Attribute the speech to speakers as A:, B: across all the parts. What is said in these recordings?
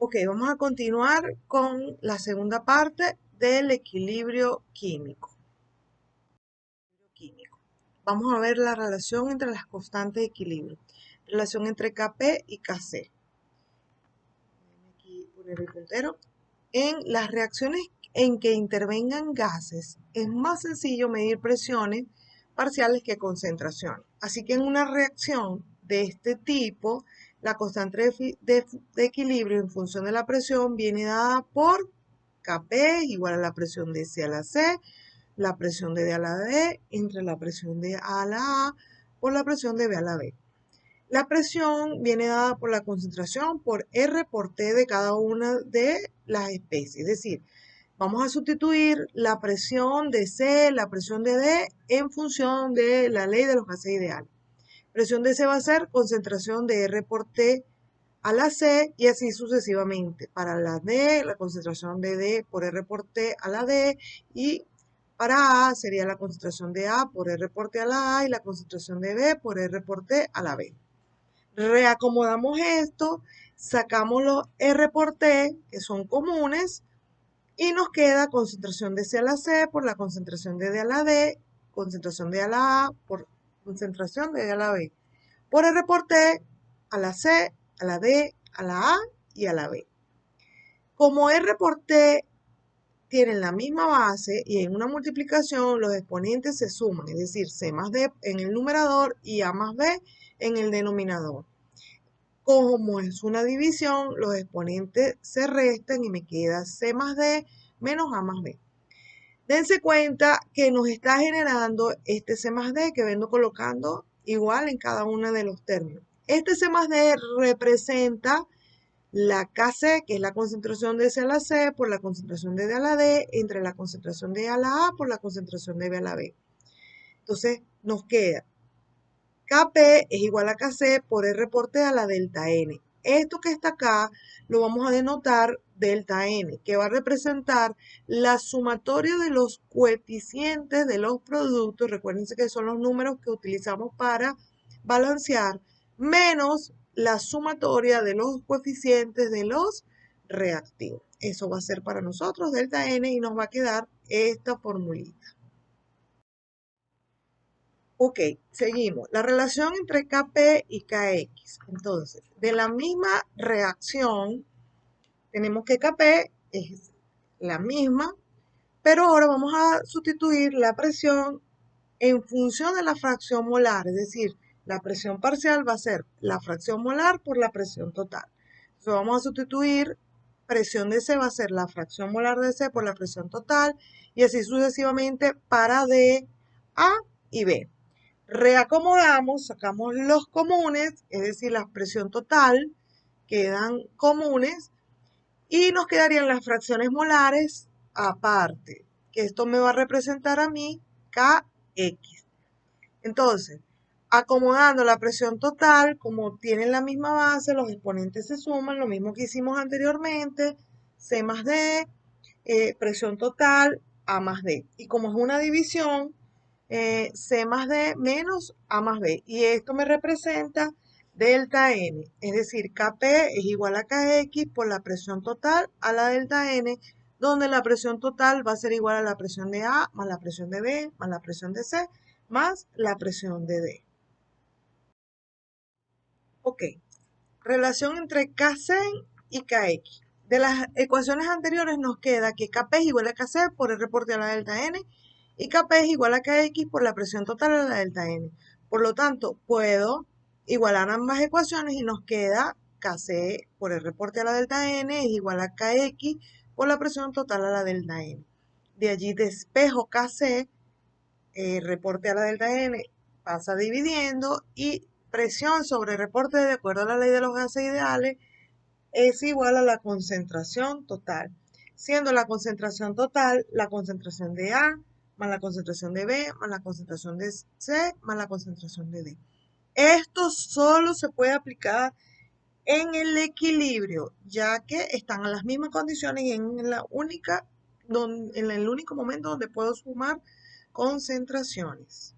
A: Ok, vamos a continuar con la segunda parte del equilibrio químico. Vamos a ver la relación entre las constantes de equilibrio. Relación entre Kp y Kc. Aquí poner el puntero. En las reacciones en que intervengan gases, es más sencillo medir presiones parciales que concentraciones. Así que en una reacción de este tipo, la constante de equilibrio en función de la presión viene dada por Kp igual a la presión de C a la C, la presión de D a la D, entre la presión de A a la A, por la presión de B a la B. La presión viene dada por la concentración por R por T de cada una de las especies. Es decir, vamos a sustituir la presión de C, la presión de D en función de la ley de los gases ideales. Presión de C va a ser concentración de R por T a la C y así sucesivamente. Para la D, la concentración de D por R por T a la D y para A sería la concentración de A por R por T a la A y la concentración de B por R por T a la B. Reacomodamos esto, sacamos los R por T, que son comunes, y nos queda concentración de C a la C por la concentración de D a la D, concentración de D a la A por concentración de D a la B, por R por T a la C, a la D, a la A y a la B. Como R por T tienen la misma base y en una multiplicación los exponentes se suman, es decir, C más D en el numerador y A más B en el denominador. Como es una división, los exponentes se restan y me queda C más D menos A más B. Dense cuenta que nos está generando este C más D que vengo colocando igual en cada uno de los términos. Este C más D representa la Kc, que es la concentración de C a la C por la concentración de D a la D, entre la concentración de A a la A por la concentración de B a la B. Entonces nos queda Kp es igual a Kc por R por T a la delta N. Esto que está acá lo vamos a denotar delta N, que va a representar la sumatoria de los coeficientes de los productos, recuérdense que son los números que utilizamos para balancear, menos la sumatoria de los coeficientes de los reactivos. Eso va a ser para nosotros delta N y nos va a quedar esta formulita. Ok, seguimos. La relación entre Kp y Kx. Entonces, de la misma reacción, tenemos que Kp es la misma, pero ahora vamos a sustituir la presión en función de la fracción molar, es decir, la presión parcial va a ser la fracción molar por la presión total. Entonces vamos a sustituir presión de C va a ser la fracción molar de C por la presión total y así sucesivamente para D, A y B. Reacomodamos, sacamos los comunes, es decir, la presión total, quedan comunes y nos quedarían las fracciones molares aparte, que esto me va a representar a mí Kx. Entonces, acomodando la presión total, como tienen la misma base, los exponentes se suman, lo mismo que hicimos anteriormente, C más D, presión total, A más D. Y como es una división, C más D menos A más B. Y esto me representa delta N, es decir, Kp es igual a Kx por la presión total a la delta N, donde la presión total va a ser igual a la presión de A más la presión de B más la presión de C más la presión de D. Ok, relación entre Kc y Kx. De las ecuaciones anteriores nos queda que Kp es igual a Kc por el reporte a la delta N y Kp es igual a Kx por la presión total a la delta N. Por lo tanto, puedo igualar ambas ecuaciones y nos queda Kc por el reporte a la delta N es igual a Kx por la presión total a la delta N. De allí despejo Kc, reporte a la delta N pasa dividiendo y presión sobre reporte de acuerdo a la ley de los gases ideales es igual a la concentración total, siendo la concentración total la concentración de A más la concentración de B más la concentración de C más la concentración de D. Esto solo se puede aplicar en el equilibrio, ya que están en las mismas condiciones y en el único momento donde puedo sumar concentraciones.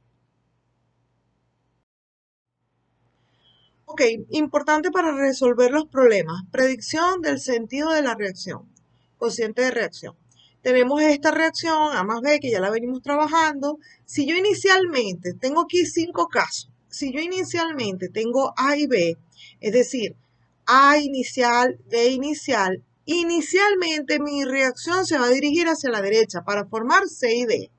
A: Ok, importante para resolver los problemas. Predicción del sentido de la reacción. Cociente de reacción. Tenemos esta reacción A más B que ya la venimos trabajando. Si yo inicialmente, tengo aquí 5 casos. Si yo inicialmente tengo A y B, es decir, A inicial, B inicial, inicialmente mi reacción se va a dirigir hacia la derecha para formar C y D.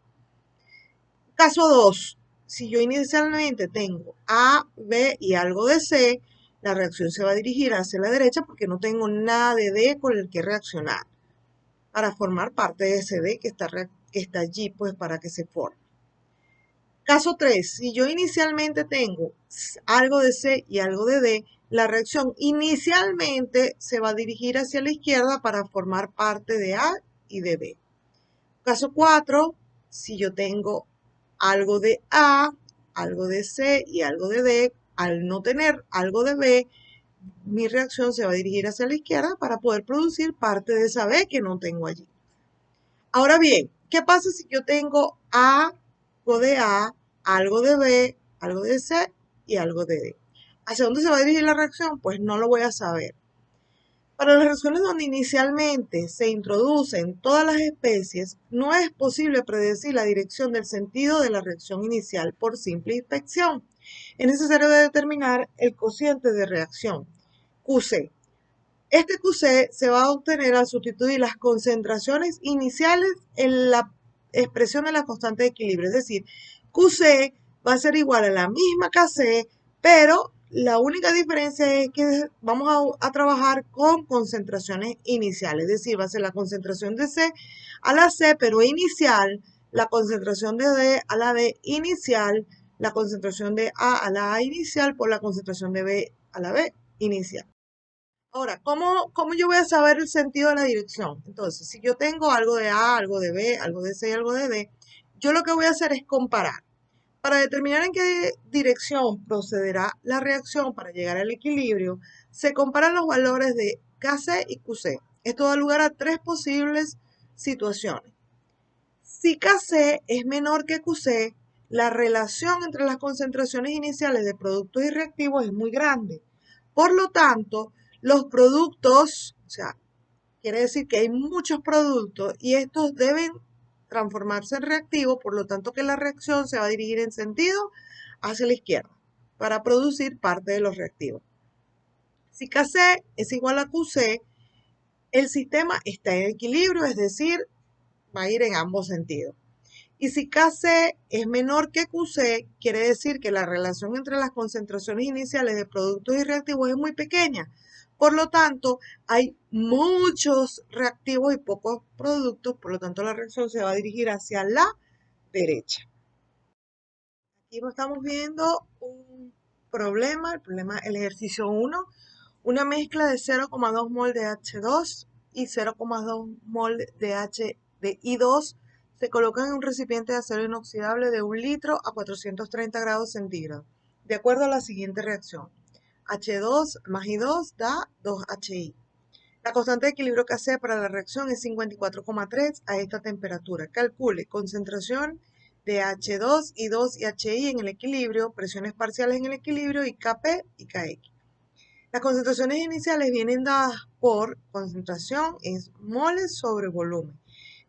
A: Caso 2. Si yo inicialmente tengo A, B y algo de C, la reacción se va a dirigir hacia la derecha porque no tengo nada de D con el que reaccionar para formar parte de ese D que está allí, pues para que se forme. Caso 3. Si yo inicialmente tengo algo de C y algo de D, la reacción inicialmente se va a dirigir hacia la izquierda para formar parte de A y de B. Caso 4. Si yo tengo algo de A, algo de C y algo de D, al no tener algo de B, mi reacción se va a dirigir hacia la izquierda para poder producir parte de esa B que no tengo allí. Ahora bien, ¿qué pasa si yo tengo algo de A, algo de B, algo de C y algo de D? ¿Hacia dónde se va a dirigir la reacción? Pues no lo voy a saber. Para las reacciones donde inicialmente se introducen todas las especies, no es posible predecir la dirección del sentido de la reacción inicial por simple inspección. Es necesario determinar el cociente de reacción, QC. Este QC se va a obtener al sustituir las concentraciones iniciales en la expresión de la constante de equilibrio. Es decir, QC va a ser igual a la misma KC, pero la única diferencia es que vamos a trabajar con concentraciones iniciales. Es decir, va a ser la concentración de C a la C, pero inicial, la concentración de D a la D inicial, la concentración de A la A inicial por la concentración de B a la B inicial. Ahora, ¿cómo yo voy a saber el sentido de la dirección? Entonces, si yo tengo algo de A, algo de B, algo de C y algo de D, yo lo que voy a hacer es comparar. Para determinar en qué dirección procederá la reacción para llegar al equilibrio, se comparan los valores de KC y QC. Esto da lugar a 3 posibles situaciones. Si KC es menor que QC, la relación entre las concentraciones iniciales de productos y reactivos es muy grande. Por lo tanto, los productos, o sea, quiere decir que hay muchos productos y estos deben transformarse en reactivos, por lo tanto que la reacción se va a dirigir en sentido hacia la izquierda para producir parte de los reactivos. Si KC es igual a QC, el sistema está en equilibrio, es decir, va a ir en ambos sentidos. Y si KC es menor que QC, quiere decir que la relación entre las concentraciones iniciales de productos y reactivos es muy pequeña. Por lo tanto, hay muchos reactivos y pocos productos, por lo tanto la reacción se va a dirigir hacia la derecha. Aquí estamos viendo un problema, el ejercicio 1, una mezcla de 0,2 mol de H2 y 0,2 mol de I2 se colocan en un recipiente de acero inoxidable de 1 litro a 430 grados centígrados, de acuerdo a la siguiente reacción. H2 más I2 da 2HI. La constante de equilibrio que hace para la reacción es 54,3 a esta temperatura. Calcule concentración de H2, I2 y HI en el equilibrio, presiones parciales en el equilibrio y Kp y Kx. Las concentraciones iniciales vienen dadas por concentración en moles sobre volumen.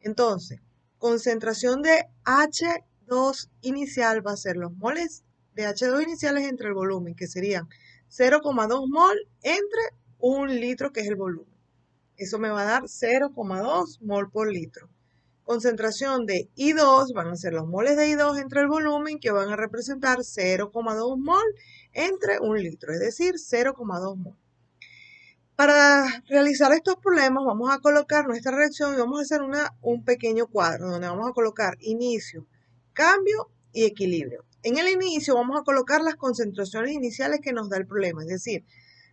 A: Entonces, concentración de H2 inicial va a ser los moles de H2 iniciales entre el volumen, que serían 0,2 mol entre 1 litro, que es el volumen. Eso me va a dar 0,2 mol por litro. Concentración de I2 van a ser los moles de I2 entre el volumen, que van a representar 0,2 mol entre 1 litro, es decir, 0,2 mol. Para realizar estos problemas vamos a colocar nuestra reacción y vamos a hacer un pequeño cuadro donde vamos a colocar inicio, cambio y equilibrio. En el inicio vamos a colocar las concentraciones iniciales que nos da el problema, es decir,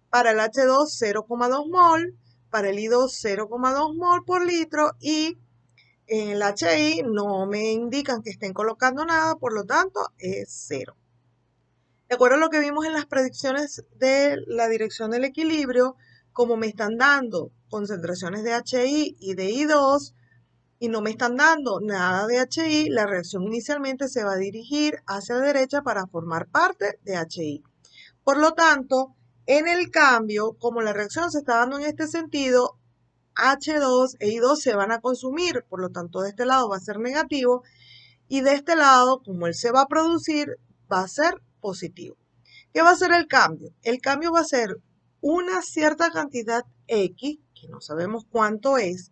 A: para el H2 0,2 mol, para el I2 0,2 mol por litro y en el HI no me indican que estén colocando nada, por lo tanto es 0. De acuerdo a lo que vimos en las predicciones de la dirección del equilibrio, como me están dando concentraciones de HI y de I2 y no me están dando nada de HI, la reacción inicialmente se va a dirigir hacia la derecha para formar parte de HI. Por lo tanto, En el cambio, como la reacción se está dando en este sentido, H2 e I2 se van a consumir, por lo tanto de este lado va a ser negativo y de este lado, como él se va a producir, va a ser positivo. ¿Qué va a ser el cambio? El cambio va a ser una cierta cantidad X, que no sabemos cuánto es,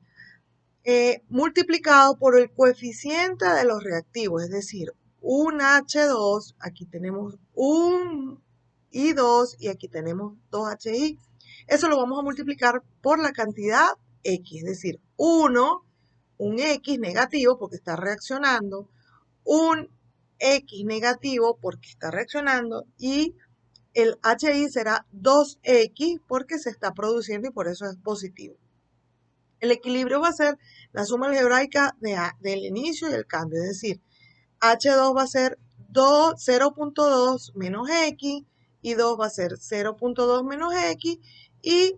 A: multiplicado por el coeficiente de los reactivos, es decir, un H2, aquí tenemos un I2 y aquí tenemos 2HI. Eso lo vamos a multiplicar por la cantidad X, es decir, un X negativo porque está reaccionando, un X negativo porque está reaccionando y el HI será 2X porque se está produciendo y por eso es positivo. El equilibrio va a ser la suma algebraica del inicio y el cambio, es decir, H2 va a ser 0.2 menos X, y 2 va a ser 0.2 menos X, y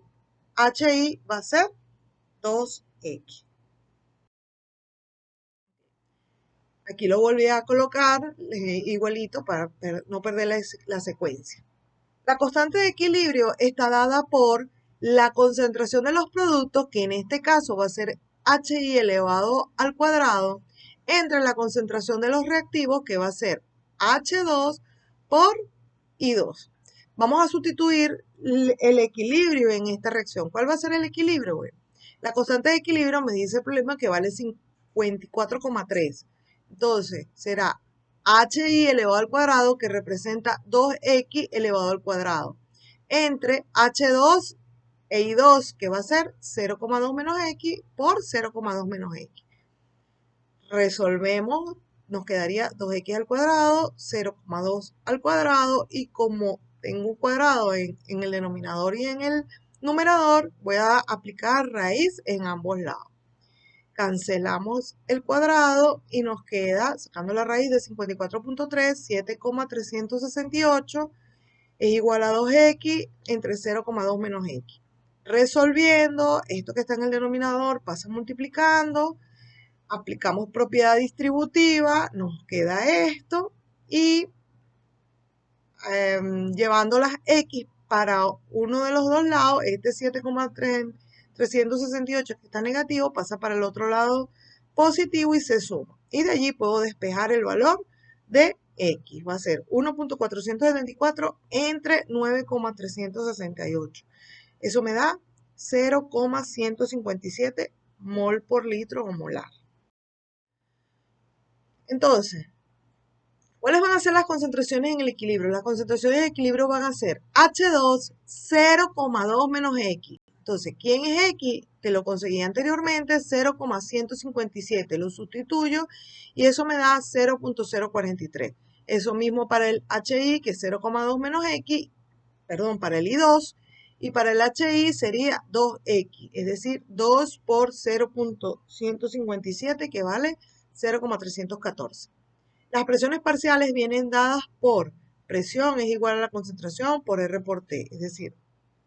A: HI va a ser 2X. Aquí lo volví a colocar igualito para no perder la secuencia. La constante de equilibrio está dada por la concentración de los productos, que en este caso va a ser HI elevado al cuadrado, entre la concentración de los reactivos, que va a ser H2 por I2. Vamos a sustituir el equilibrio en esta reacción. ¿Cuál va a ser el equilibrio? Bueno, la constante de equilibrio me dice el problema que vale 54,3. Entonces, será HI elevado al cuadrado, que representa 2X elevado al cuadrado, entre H2 e I2, que va a ser 0,2 menos X por 0,2 menos X. Resolvemos, nos quedaría 2X al cuadrado, 0,2 al cuadrado, y como tengo un cuadrado en el denominador y en el numerador, voy a aplicar raíz en ambos lados. Cancelamos el cuadrado y nos queda, sacando la raíz de 54.3, 7,368 es igual a 2X entre 0,2 menos X. Resolviendo, esto que está en el denominador pasa multiplicando, aplicamos propiedad distributiva, nos queda esto, y llevando las X para uno de los dos lados, este 7,368 que está negativo pasa para el otro lado positivo y se suma. Y de allí puedo despejar el valor de X. Va a ser 1.474 entre 9,368. Eso me da 0,157 mol por litro o molar. Entonces, ¿cuáles van a ser las concentraciones en el equilibrio? Las concentraciones en el equilibrio van a ser H2 0,2 menos X. Entonces, ¿quién es X? Que lo conseguí anteriormente, 0,157. Lo sustituyo y eso me da 0,043. Eso mismo para el HI, que es 0,2 menos X, perdón, para el I2. Y para el HI sería 2X, es decir, 2 por 0,157, que vale 0,314. Las presiones parciales vienen dadas por presión es igual a la concentración por R por T, es decir,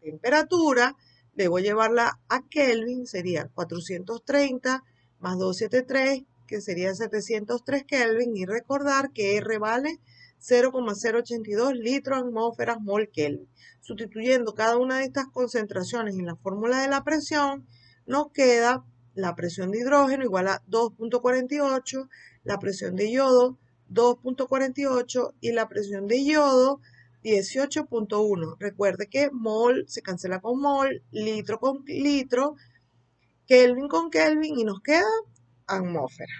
A: temperatura, debo llevarla a Kelvin, sería 430 más 273, que sería 703 Kelvin, y recordar que R vale 0,082 litros atmósferas mol Kelvin. Sustituyendo cada una de estas concentraciones en la fórmula de la presión, nos queda la presión de hidrógeno igual a 2,48, la presión de yodo 2,48 y la presión de yodo 18,1. Recuerde que mol se cancela con mol, litro con litro, Kelvin con Kelvin, y nos queda atmósfera.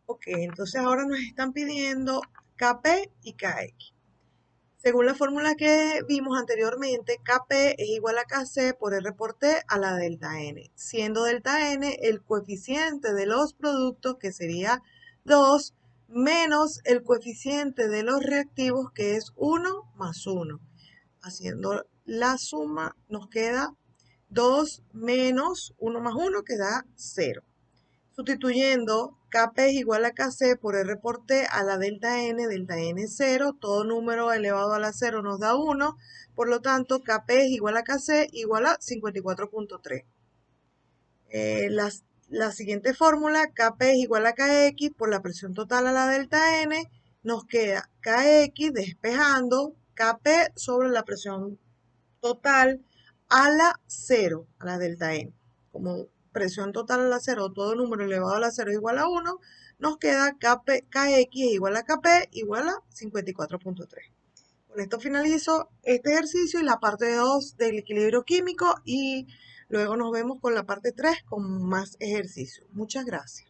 A: Ok, entonces ahora nos están pidiendo Kp y Kx. Según la fórmula que vimos anteriormente, Kp es igual a Kc por R por T a la delta N, siendo delta N el coeficiente de los productos, que sería 2, menos el coeficiente de los reactivos, que es 1 más 1. Haciendo la suma nos queda 2 menos 1 más 1, que da 0. Sustituyendo, Kp es igual a Kc por R por T a la delta N 0, todo número elevado a la 0 nos da 1, por lo tanto Kp es igual a Kc igual a 54,3. La siguiente fórmula, Kp es igual a Kx por la presión total a la delta N, nos queda Kx despejando, Kp sobre la presión total a la 0, a la delta N. Como presión total a la 0, todo número elevado a la 0 igual a 1, nos queda Kx es igual a Kp igual a 54.3. Con esto finalizo este ejercicio y la parte 2 del equilibrio químico y luego nos vemos con la parte 3 con más ejercicios. Muchas gracias.